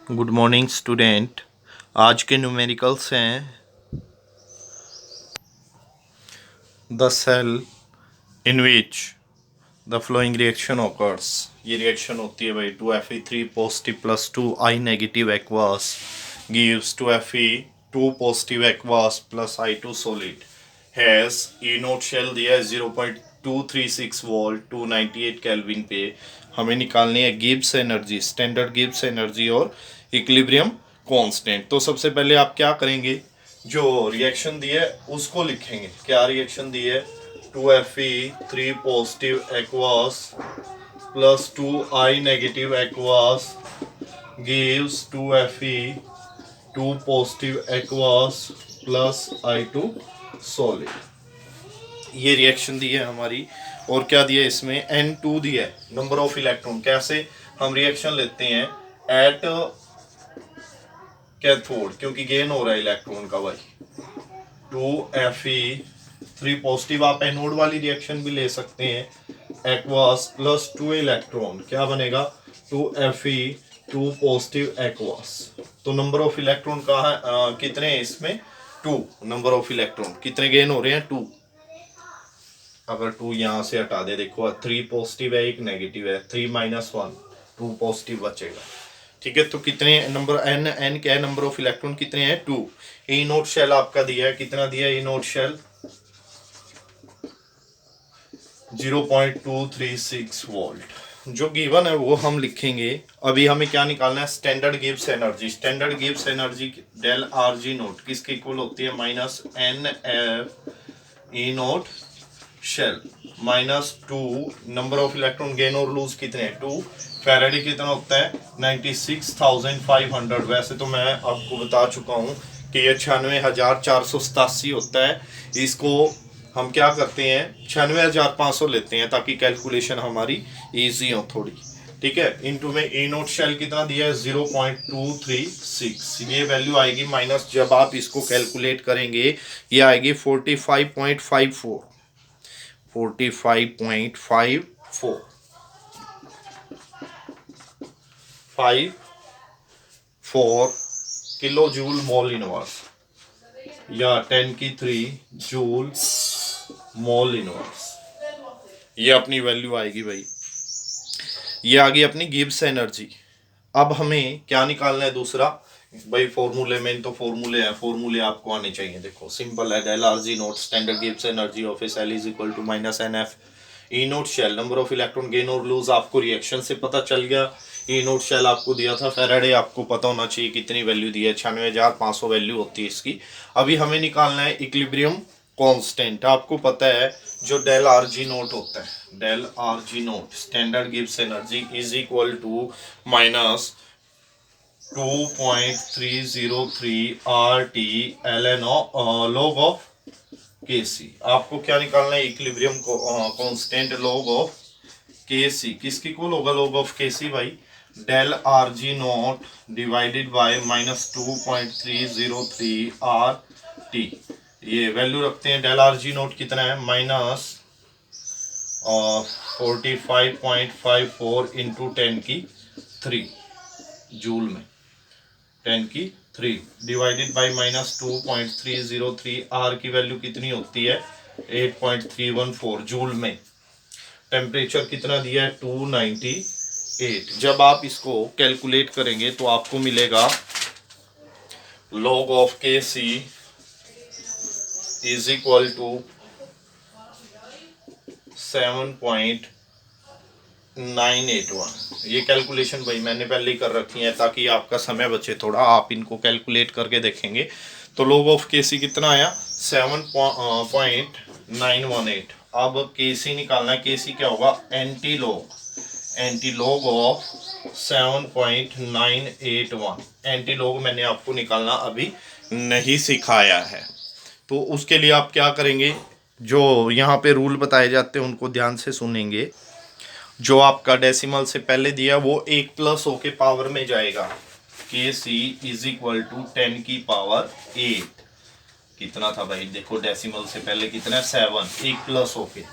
Good morning student. आज के numericals हैं the cell in which the flowing reaction occurs. ये रिएक्शन होती है भाई 2Fe3 positive plus 2I negative aqueous gives 2Fe2 positive aqueous plus I2 solid has E naught cell दिया है 0.236 volt 298 kelvin पे। हमें निकालनी है Gibbs energy, standard Gibbs energy और इक्विलिब्रियम कांस्टेंट। तो सबसे पहले आप क्या करेंगे, जो रिएक्शन दी है उसको लिखेंगे। क्या रिएक्शन दी है? 2Fe3 positive aqueous plus 2I negative aqueous gives 2Fe2 positive aqueous plus I2 solid. ये रिएक्शन दी है हमारी। और क्या दिया है इसमें? N2 दिया है, नंबर ऑफ इलेक्ट्रॉन। कैसे हम रिएक्शन लेते हैं एट कैथोड, क्योंकि गेन हो रहा है इलेक्ट्रॉन का भाई। 2Fe3 पॉजिटिव, आप एनोड वाली रिएक्शन भी ले सकते हैं। एक्वास प्लस 2 इलेक्ट्रॉन, क्या बनेगा? 2Fe2 positive aqueous. तो नंबर ऑफ इलेक्ट्रॉन कहाँ है? कितने हैं इसमें? 2। नंबर ऑफ इलेक्ट्रॉन कितने गेन हो रहे हैं? 2। अगर 2 यहाँ से हटा दे, देखो 3 पॉजिटिव है, एक नेगेटिव है, 3 माइनस 1, 2 पॉजिटिव बचेगा। ठीक है, तो कितने नंबर एन क्या है? नंबर ऑफ इलेक्ट्रॉन कितने हैं? 2। ई नोट शेल आपका दिया है, कितना दिया है? E naught cell 0.236 volt. जो गिवन है वो हम लिखेंगे। अभी हमें क्या निकालना है? Standard Gibbs energy. Standard Gibbs energy del R G naught किसके इक्वल होती है? Minus n F E naught cell minus 2। Number of electron gain और लूज कितने हैं? 2। फैराडे कितना होता है? 96,500। वैसे तो मैं आपको बता चुका हूँ कि ये 96,487 होता है। इसको हम क्या करते हैं, 96,500 लेते हैं ताकि कैलकुलेशन हमारी इजी हो थोड़ी। ठीक है, इनटू में ए नोट शेल कितना दिया है? 0.236। ये वैल्यू आएगी माइनस, जब आप इसको कैलकुलेट करेंगे ये आएगी 45.54। 45.54 किलो जूल मोल इनवर्स, या 10⁻³ जूल मोल इनवर्स। ये अपनी वैल्यू आएगी भाई। ये आ गई अपनी गिब्स एनर्जी। अब हमें क्या निकालना है दूसरा भाई? फॉर्मूले में तो फॉर्मूले हैं, फॉर्मूले आपको आने चाहिए। देखो सिंपल है, del R G naught standard Gibbs energy of a cell is equal to minus n F E naught cell. Number of electron gain और लूज आपको रिएक्शन से पता चल गया। ई नोट शेल आपको दिया था फैराडे, आपको पता होना चाहिए कितनी वैल्यू दी है, 96,500 वैल्यू होती है इसकी। अभी हमें निकालना है इक्विलिब्रियम कांस्टेंट। आपको पता है जो डेल आर जी नोट होता है, del R G naught standard Gibbs energy is equal to minus 2.303 RT ln log of Kc। आपको क्या निकालना है? Equilibrium constant log of Kc। किसकी इक्वल होगा log ऑफ Kc भाई? Del R G naught divided by minus 2.303 RT। ये value रखते हैं। डेल आर जी नोट कितना है? माइनस 45.54 इंटू 10⁻³ जूल में, 10⁻³ डिवाइडेड बाई माइनस 2.303 आर की वैल्यू कितनी होती है? 8.314 जूल में। टेम्परेचर कितना दिया है? 298। जब आप इसको कैलकुलेट करेंगे तो आपको मिलेगा log of Kc is equal to 7.981। ये कैलकुलेशन भाई मैंने पहले ही कर रखी है ताकि आपका समय बचे थोड़ा, आप इनको कैलकुलेट करके देखेंगे। तो log ऑफ Kc कितना आया? 7.918। अब Kc निकालना है। Kc क्या होगा? Anti log of 7.981। Anti log मैंने आपको निकालना अभी नहीं सिखाया है। तो उसके लिए आप क्या करेंगे, जो यहाँ पे रूल बताए जाते हैं उनको ध्यान से सुनेंगे। जो आपका डेसिमल से पहले दिया वो 1 प्लस होके पावर में जाएगा। Kc is equal to 10⁻8। कितना था भाई? देखो डेसिमल से पहले कितना है? 7। 1 प्लस होके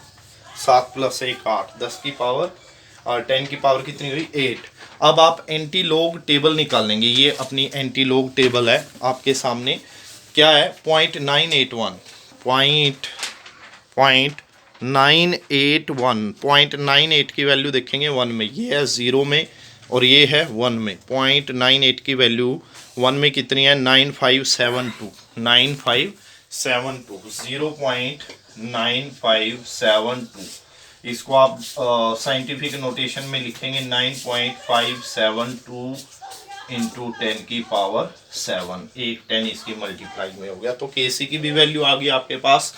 7 + 1 8, 10⁻⁴ और 10 की पावर कितनी हुई 8। अब आप एंटी लॉग टेबल निकाल लेंगे। ये अपनी एंटी लॉग टेबल है आपके सामने। क्या है 0.981 0.981 की वैल्यू देखेंगे 1 में, ये है 0 में और ये है 1 में। 0.98 की वैल्यू 1 में कितनी है 9572 9572 0.9572। इसको आप साइंटिफिक नोटेशन में लिखेंगे 9.572 इंटू 10 की पावर 7। एक 10 इसकी मल्टीप्लाई में हो गया। तो केसी की भी वैल्यू आ गई आपके पास।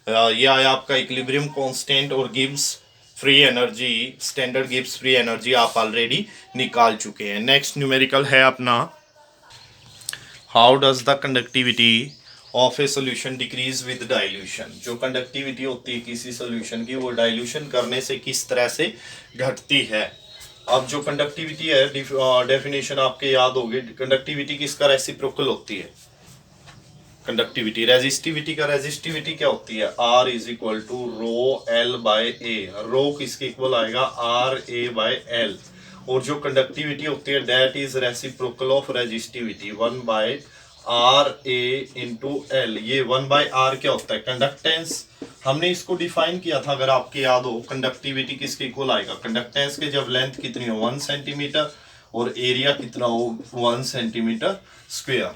ये आया आपका इक्विलिब्रियम कांस्टेंट और Gibbs free energy, standard Gibbs free energy आप ऑलरेडी निकाल चुके हैं। नेक्स्ट न्यूमेरिकल है अपना, how does the conductivity of a solution decrease with dilution. जो कंडक्टिविटी होती है किसी सोल्यूशन की वो डाइल्यूशन करने से किस तरह से घटती है। अब जो कंडक्टिविटी है डेफिनेशन आपके याद होगी। कंडक्टिविटी किसका रेसिप्रोकल होती है, कंडक्टिविटी। रेजिस्टिविटी का रेजिस्टिविटी क्या होती है, R is equal to rho L by A. Rho किसके इक्वल आएगा, आर ए बाय एल। और जो कंडक्टिविटी होती है that is reciprocal of resistivity 1 by R A into L. ये 1 बाय आर क्या होता है, कंडक्टेंस। हमने इसको डिफाइन किया था अगर आपके याद हो, कंडक्टिविटी किसके इक्वल आएगा, कंडक्टेंस के जब लेंथ कितनी हो 1 सेंटीमीटर और एरिया कितना हो 1 सेंटीमीटर स्क्वायर।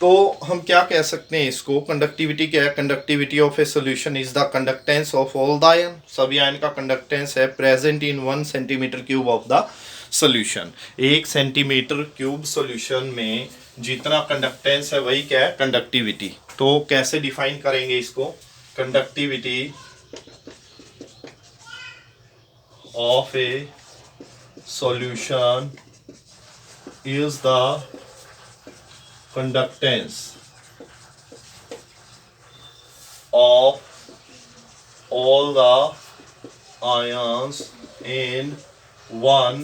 तो हम क्या कह सकते हैं इसको, कंडक्टिविटी क्या है, conductivity of A solution is the conductance of all the ion. सभी आयन का कंडक्टेंस है present in 1 centimetre cube of the solution. 1 centimetre cube solution में जितना कंडक्टेंस है वही क्या है, कंडक्टिविटी। तो कैसे डिफाइन करेंगे इसको, conductivity of A solution is the conductance of all the ions in 1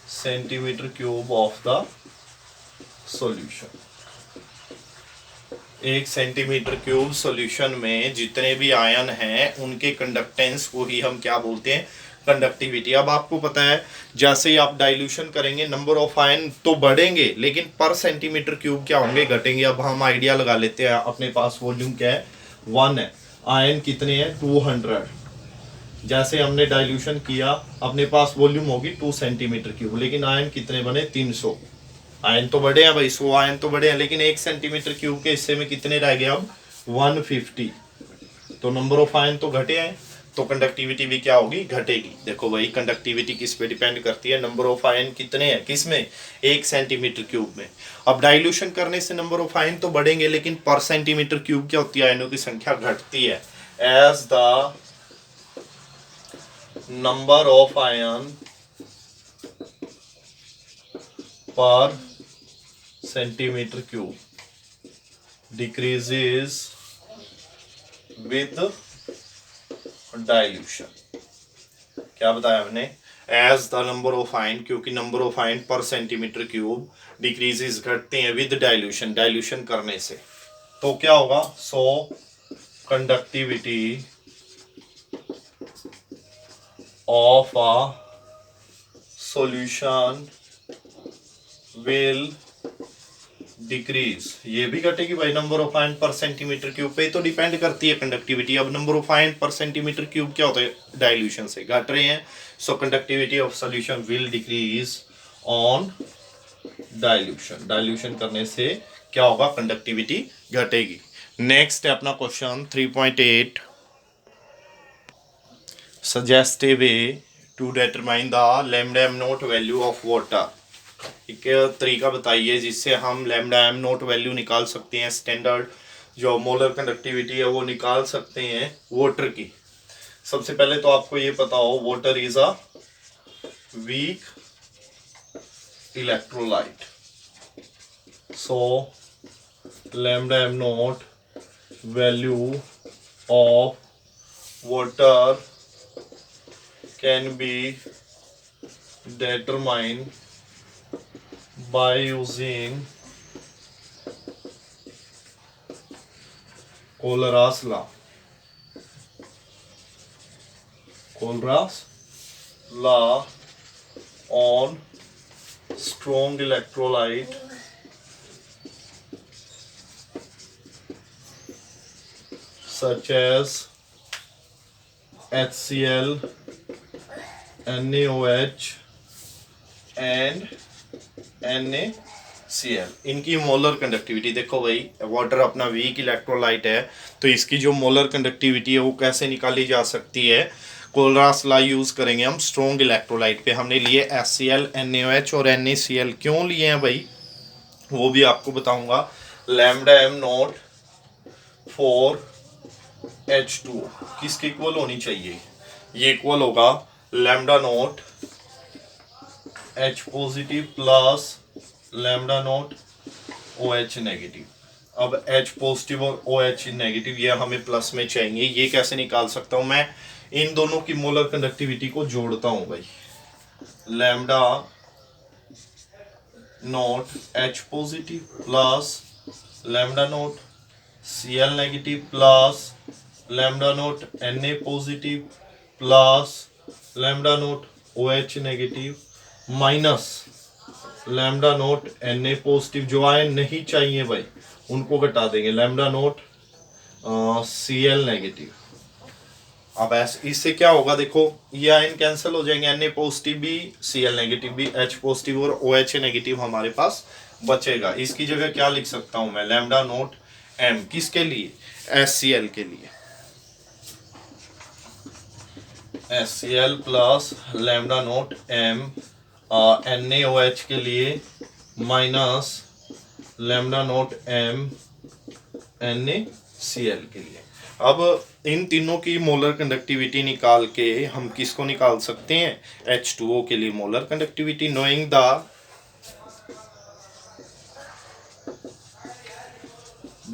centimeter cube of the solution। 1 centimetre cube solution में जितने भी आयन हैं उनके कंडक्टेंस को ही हम क्या बोलते हैं, कंडक्टिविटी। अब आपको पता है जैसे ही आप डाइल्यूशन करेंगे नंबर ऑफ आयन तो बढ़ेंगे लेकिन पर सेंटीमीटर क्यूब क्या होंगे, घटेंगे। अब हम आइडिया लगा लेते हैं, अपने पास वॉल्यूम क्या है 1 है, आयन कितने हैं 200। जैसे हमने डाइल्यूशन किया अपने पास वॉल्यूम होगी 2 सेंटीमीटर क्यूब, लेकिन आयन कितने बने 300। आयन तो बढ़े हैं भाई, 100 आयन तो बढ़े हैं, लेकिन 1 सेंटीमीटर क्यूब के हिस्से में कितने रह गए अब 150। तो नंबर ऑफ आयन तो घटे हैं, तो कंडक्टिविटी भी क्या होगी, घटेगी। देखो भाई कंडक्टिविटी किस पे डिपेंड करती है, नंबर ऑफ आयन कितने हैं किस में, 1 सेंटीमीटर क्यूब में। अब डाइल्यूशन करने से नंबर ऑफ आयन तो बढ़ेंगे लेकिन पर सेंटीमीटर क्यूब क्या होती है, आयनों की संख्या घटती है। As the number of ion per centimetre cube decreases with dilution. क्या बताया हमने, as the number of ion, क्योंकि number of ion per centimetre cube decreases घटते हैं विद डाइल्यूशन, डाइल्यूशन करने से। तो क्या होगा, so conductivity of a solution will decrease. ये भी घटेगी भाई, number of ion per centimetre cube पे तो डिपेंड करती है कंडक्टिविटी। अब number of ion per centimetre cube क्या होता है, डाइल्यूशन से घट रहे हैं, so conductivity of solution will decrease on dilution. Dilution करने से क्या होगा, कंडक्टिविटी घटेगी। नेक्स्ट है अपना question 3.8, suggest a way to determine the lambda am not value of water. एक तरीका बताइए जिससे हम लैम्डा एम नॉट वैल्यू निकाल सकते हैं, स्टैंडर्ड जो मोलर कंडक्टिविटी है वो निकाल सकते हैं वाटर की। सबसे पहले तो आपको ये पता हो water is a weak electrolyte, so lambda am not value of water can be determined by using Colera's law। Colera's law on strong electrolyte such as HCl, NaOH and NaCl, इनकी molar conductivity देखो भाई, water अपना weak electrolyte है, तो इसकी जो molar conductivity है वो कैसे निकाली जा सकती है? कोलरास लॉ यूज करेंगे हम स्ट्रॉन्ग इलेक्ट्रोलाइट पे। हमने लिए HCl, NaOH और NaCl। क्यों लिए हैं भाई वो भी आपको बताऊंगा। Lambda am not for H2 किसके इक्वल होनी चाहिए? ये इक्वल होगा lambda naught H positive plus lambda naught OH negative. अब H पॉजिटिव और OH नेगेटिव ये हमें प्लस में चाहिए। ये कैसे निकाल सकता हूं मैं? इन दोनों की मोलर कंडक्टिविटी को जोड़ता हूं भाई। Lambda naught H positive plus lambda naught Cl negative plus lambda naught Na positive plus lambda naught OH negative minus lambda naught Na positive. जो आयन नहीं चाहिए भाई उनको घटा देंगे, लैम्डा नॉट Cl नेगेटिव। अब ऐसे इससे क्या होगा देखो, ये आयन कैंसिल हो जाएंगे, Na पॉजिटिव भी Cl नेगेटिव भी, H पॉजिटिव और OH नेगेटिव हमारे पास बचेगा। इसकी जगह क्या लिख सकता हूं मैं? लैम्डा नॉट M किसके लिए? HCl के लिए। HCl plus lambda naught M NaOH के लिए minus lambda naught M NaCl के लिए। अब इन तीनों की मोलर कंडक्टिविटी निकाल के हम किसको निकाल सकते हैं? H2O के लिए molar conductivity. Knowing the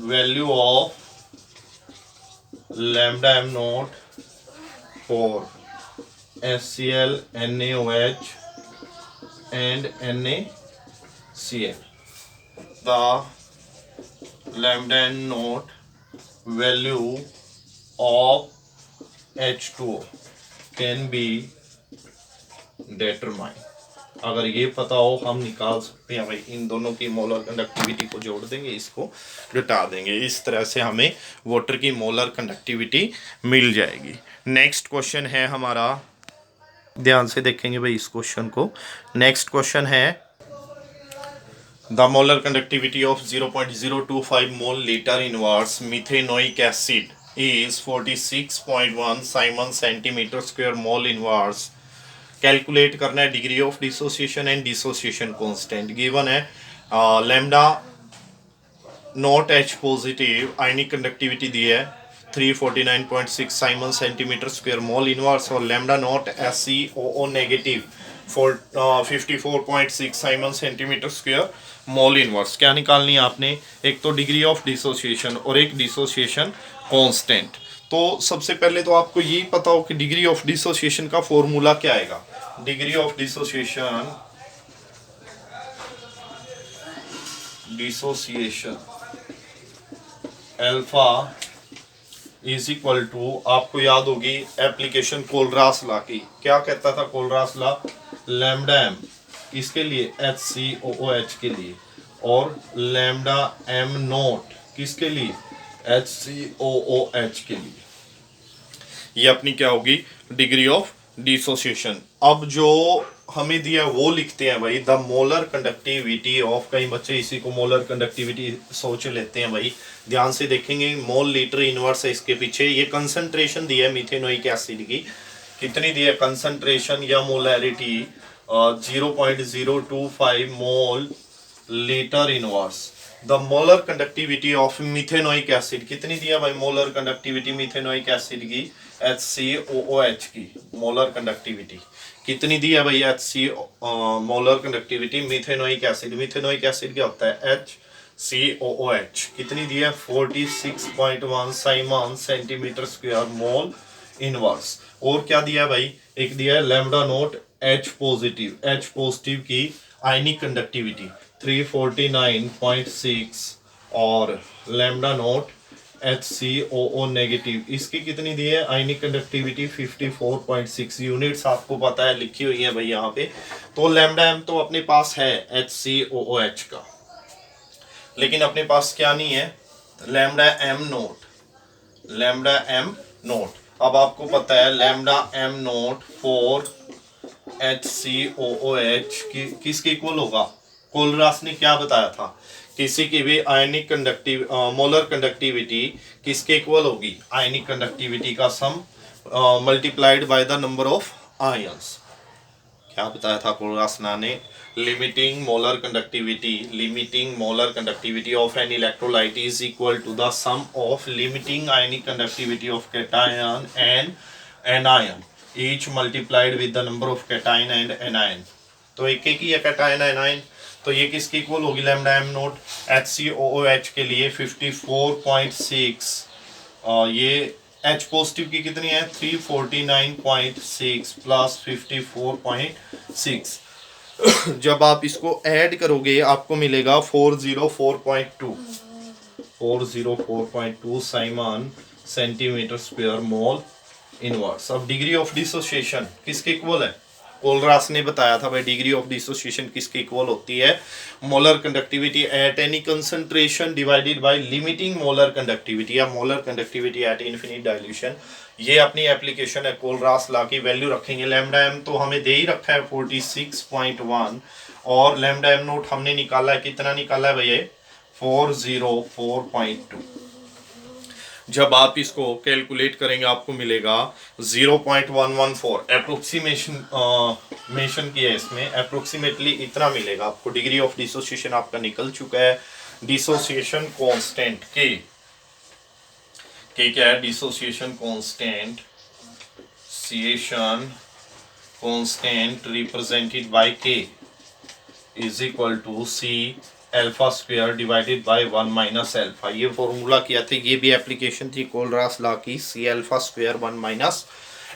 value of lambda am not for HCl, NaOH and NaCl, the lambda n naught value of H2O can be determined। अगर ये पता हो हम निकाल सकते हैं भाई। इन दोनों की मोलर कंडक्टिविटी को जोड़ देंगे, इसको घटा देंगे, इस तरह से हमें वाटर की मोलर कंडक्टिविटी मिल जाएगी। नेक्स्ट क्वेश्चन है हमारा, ध्यान से देखेंगे भाई इस क्वेश्चन को। नेक्स्ट क्वेश्चन है the molar conductivity of 0.025 mole litre inverse methanoic acid is 46.1 siemens centimetre square mole inverse. Calculate करना है degree of dissociation and dissociation constant. Given है lambda naught H positive ionic conductivity दी है 349.6 siemens centimetre square mole inverse, और lambda naught SeO negative 54.6 siemens centimetre square mole inverse. क्या निकालनी है आपने? एक तो डिग्री ऑफ डिसोसिएशन और एक डिसोसिएशन कांस्टेंट। तो सबसे पहले तो आपको ये पता हो कि डिग्री ऑफ डिसोसिएशन का फॉर्मूला क्या आएगा। Degree of dissociation alpha is equal to, आपको याद होगी एप्लीकेशन कोलरास लॉ की। क्या कहता था कोलरास लॉ? लैम्डा एम किसके लिए? HCOOH के लिए, और लैम्डा एम नॉट किसके लिए? HCOOH के लिए। ये अपनी क्या होगी? Degree of dissociation. अब जो हमें दिया वो लिखते हैं भाई, द मोलर कंडक्टिविटी ऑफ, कई बच्चे इसी को मोलर कंडक्टिविटी सोच लेते हैं भाई। ध्यान से देखेंगे, मोल लीटर इनवर्स है इसके पीछे। ये कंसंट्रेशन दी है मिथेनोइक एसिड की, कितनी दी है कंसंट्रेशन या molarity? 0.025 mole litre inverse. The molar conductivity of methanoic acid कितनी दी है भाई? मोलर कंडक्टिविटी मिथेनोइक एसिड की HCOOH की मोलर कंडक्टिविटी कितनी दी है भाई? Molar conductivity methanoic acid, methanoic acid क्या होता है? HCOOH कितनी दी है? 46.1 siemens centimetre square mole inverse. और क्या दिया है भाई? एक दिया है lambda note H positive, H positive की आयनिक कंडक्टिविटी 349.6, और लैम्डा नोट HCOO नेगेटिव, इसकी कितनी दी है आयनिक कंडक्टिविटी 54.6 यूनिट्स, आपको पता है लिखी हुई है भाई यहाँ पे। तो लैम्डा एम तो अपने पास है HCOOH का, लेकिन अपने पास क्या नहीं है lambda M naught, lambda M naught. अब आपको पता है lambda M naught for HCOOH किसके इक्वल होगा, कोलरास ने क्या बताया था, किसी की भी आयनिक कंडक्टिव मोलर कंडक्टिविटी किसके इक्वल होगी, आयनिक कंडक्टिविटी का sum multiplied by the number of ions. क्या बताया था कोलरास ने, limiting molar conductivity of an electrolyte is equal to the sum of limiting ionic conductivity of cation and anion each multiplied with the number of cation and anion. तो एक ही है cation anion, तो ये किसकी equal होगी lambda M note, HCOOH के लिए 54.6, ये H पॉजिटिव की कितनी है 349.6 प्लस 54.6। जब आप इसको ऐड करोगे आपको मिलेगा 404.2 siemens centimetre square mole inverse. अब डिग्री ऑफ डिसोसिएशन किसके इक्वल है, कोलरास ने बताया था भाई डिग्री ऑफ डिसोसिएशन किसके इक्वल होती है, molar conductivity at any concentration divided by limiting molar conductivity या molar conductivity at infinite dilution. ये अपनी एप्लीकेशन है, कोलरास लॉ की वैल्यू रखेंगे। लैम्डा एम तो हमें दे ही रखा है 46.1 और लैम्डा एम नोट हमने निकाला है, कितना निकाला है भैया 404.2। जब आप इसको कैलकुलेट करेंगे आपको मिलेगा 0.114, अप्रोक्सीमेशन किया है इसमें, अप्रोक्सीमेटली इतना मिलेगा आपको। डिग्री ऑफ डिसोसिएशन आपका निकल चुका है, डिसोसिएशन कांस्टेंट के क्या है, dissociation constant represented by K is equal to C alpha square divided by 1 minus alpha. ये फॉर्मूला किया था, ये भी एप्लीकेशन थी कोलरास लॉ की, C alpha square 1 minus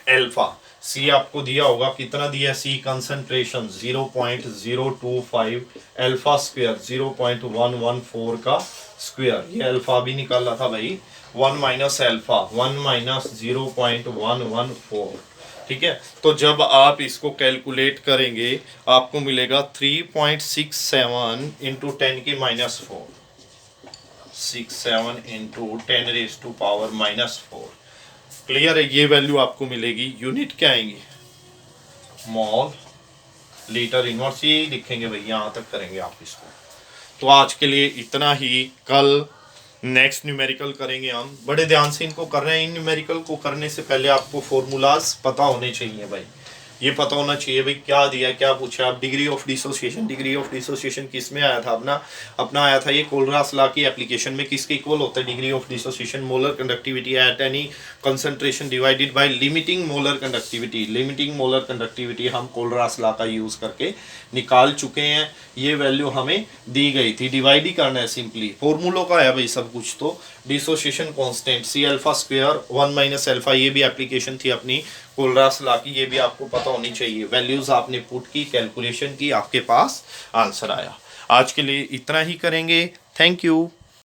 alpha. C आपको दिया होगा, कितना दिया है सी कंसंट्रेशन 0.025, अल्फा स्क्वायर 0.114 का स्क्वायर, ये अल्फा भी निकाला था भाई 1 माइनस अल्फा 1 माइनस 0.114, ठीक है। तो जब आप इसको कैलकुलेट करेंगे आपको मिलेगा 3.67 इंटू 10 की minus 4, 67 into 10 raise to power minus 4। Clear है, ये वैल्यू आपको मिलेगी। यूनिट क्या आएंगी मोल लीटर इनवर्स, ये लिखेंगे भाई, यहाँ तक करेंगे आप इसको। तो आज के लिए इतना ही, कल नेक्स्ट न्यूमेरिकल करेंगे हम। बड़े ध्यान से इनको कर रहे हैं, इन न्यूमेरिकल को करने से पहले आपको फॉर्मूलाज पता होने चाहिए भाई, ये पता होना चाहिए भाई क्या दिया क्या पूछा। अब डिग्री ऑफ डिसोसिएशन किस में आया था, अपना आया था ये कोलरास लॉ की एप्लीकेशन में। किसके इक्वल होता है degree of dissociation, molar conductivity at any concentration divided by limiting molar conductivity हम कोलरास लॉ का यूज करके निकाल चुके हैं। ये वैल्यू हमें दी गई थी, डिवाइड ही करना है सिंपली, फॉर्मूलों का है भाई सब कुछ। तो dissociation constant C alpha square 1 minus alpha, ये भी एप्लीकेशन थी अपनी कोलरास लॉ की, ये भी आपको पता होनी चाहिए। वैल्यूज आपने पुट की, कैलकुलेशन की, आपके पास आंसर आया। आज के लिए इतना ही करेंगे, थैंक यू।